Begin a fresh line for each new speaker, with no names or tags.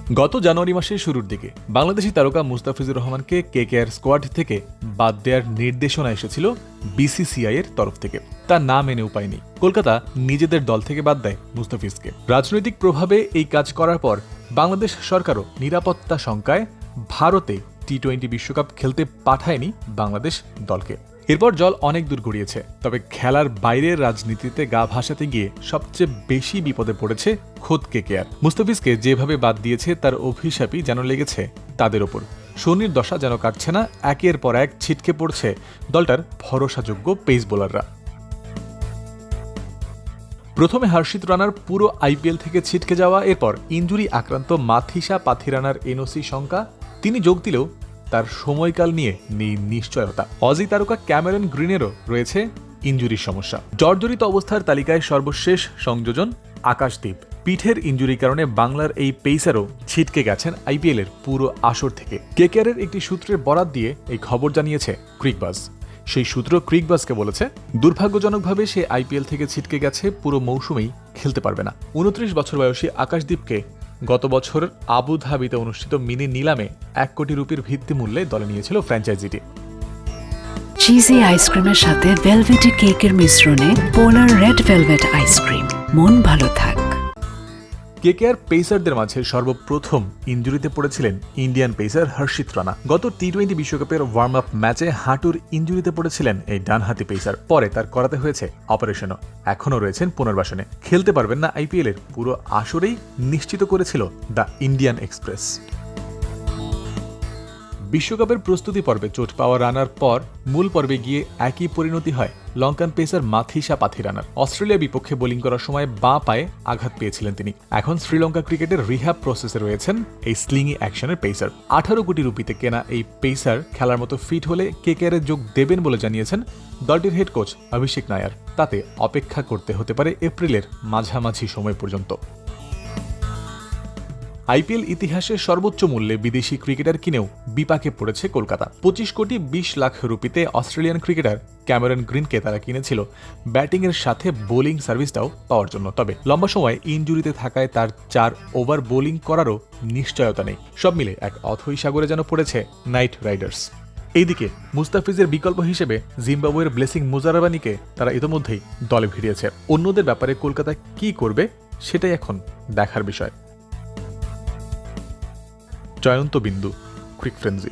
গত জানুয়ারি মাসের শুরুর দিকে বাংলাদেশি তারকা মুস্তাফিজুর রহমানকে কেকেআর স্কোয়াড থেকে বাদ দেওয়ার নির্দেশনা এসেছিল বিসিসিআই এর তরফ থেকে। তা না মেনে উপায় নেই, কলকাতা নিজেদের দল থেকে বাদ দেয় মুস্তাফিজকে। রাজনৈতিক প্রভাবে এই কাজ করার পর বাংলাদেশ সরকারও নিরাপত্তা শঙ্কায় ভারতে টি-20 বিশ্বকাপ খেলতে পাঠায়নি বাংলাদেশ দলকে। এরপর জল অনেক দূর গড়িয়েছে, তবে খেলার বাইরের রাজনীতিতে গা ভাসাতে গিয়ে সবচেয়ে বেশি বিপদে পড়েছে খোদ কেকেআর। মুস্তাফিজকে যেভাবে বাদ দিয়েছে তার অভিশাপই যেন লেগেছে তাদের ওপর। শনির দশা যেন কাটছে না, একের পর এক ছিটকে পড়ছে দলটার ভরসাযোগ্য পেস বোলাররা। প্রথমে হর্ষিত রানার পুরো আইপিএল থেকে ছিটকে যাওয়া, এরপর ইনজুরি আক্রান্ত মাথিসা পাথিরানার এনওসি শঙ্কা, তিনি যোগ দিলেও তার সময়কাল নিয়ে নেই নিশ্চয়তা। অজি তারকা ক্যামেরন গ্রিনেরও রয়েছে ইনজুরির সমস্যা। জর্জরিত অবস্থার তালিকায় সর্বশেষ সংযোজন আকাশদীপ। পিঠের ইনজুরির কারণে বাংলার এই পেসারও ছিটকে গেছেন আইপিএলের পুরো আসর থেকে। কেকেআরের একটি সূত্রের বরাত দিয়ে এই খবর জানিয়েছে ক্রিকবাজ। সেই সূত্র ক্রিকবাজকে বলেছে, দুর্ভাগ্যজনকভাবে সে আইপিএল থেকে ছিটকে গেছে, পুরো মৌসুমেই খেলতে পারবে না। 29 বছর বয়সী আকাশদীপকে গত বছর আবুধাবিতে অনুষ্ঠিত মিনি নিলামে 1 কোটি রুপির ভিত্তিমূল্যে দলে নিয়েছিল ফ্র্যাঞ্চাইজিটি।
চিজি আইসক্রিমের সাথে ভেলভেটি কেকের মিশ্রণে পোলার রেড ভেলভেট আইসক্রিম, মন ভালো থাক।
কেকেআর পেসারদের মাঝে সর্বপ্রথম ইনজুরিতে পড়েছিলেন ইন্ডিয়ান পেসার হর্ষিত রানা। গত টি-20 বিশ্বকাপের ওয়ার্ম আপ ম্যাচে হাঁটুর ইনজুরিতে পড়েছিলেন এই ডানহাতি পেসার। পরে তার করাতে হয়েছে অপারেশনও। এখনও রয়েছেন পুনর্বাসনে, খেলতে পারবেন না আইপিএলের পুরো আসরেই নিশ্চিত করেছিল দ্য ইন্ডিয়ান এক্সপ্রেস। বিশ্বকাপের প্রস্তুতি পর্বে চোট পাওয়া রানার পর মূল পর্বে গিয়ে একই পরিণতি হয় লঙ্কান পেসার মাথিসা পাথিরানার। অস্ট্রেলিয়ার বিপক্ষে বোলিং করার সময় বাঁ পায়ে আঘাত পেয়েছিলেন তিনি। এখন শ্রীলঙ্কা ক্রিকেটের রিহ্যাব প্রসেসে রয়েছেন এই স্লিংই অ্যাকশনের পেসার। 18 কোটি রুপিতে কেনা এই পেসার খেলার মতো ফিট হলে কেকেআরে যোগ দেবেন বলে জানিয়েছেন দলটির হেড কোচ অভিষেক নায়ার। তাতে অপেক্ষা করতে হতে পারে এপ্রিলের মাঝামাঝি সময় পর্যন্ত। আইপিএল ইতিহাসের সর্বোচ্চ মূল্যে বিদেশি ক্রিকেটার কিনেও বিপাকে পড়েছে কলকাতা। 25 কোটি 20 লাখ রুপিতে অস্ট্রেলিয়ান ক্রিকেটার ক্যামেরন গ্রিনকে তারা কিনেছিল ব্যাটিংয়ের সাথে বোলিং সার্ভিসটাও পাওয়ার জন্য। তবে লম্বা সময় ইনজুরিতে থাকায় তার 4 ওভার বোলিং করারও নিশ্চয়তা নেই। সব মিলে এক অথৈ সাগরে যেন পড়েছে নাইট রাইডার্স। এইদিকে মুস্তাফিজের বিকল্প হিসেবে জিম্বাবুয়ের ব্লেসিং মুজারাবানিকে তারা ইতোমধ্যেই দলে ভিড়িয়েছে। অন্যদের ব্যাপারে কলকাতা কি করবে সেটাই এখন দেখার বিষয়। জয়ন্ত বিন্দু, ক্রিক ফ্রেন্সি।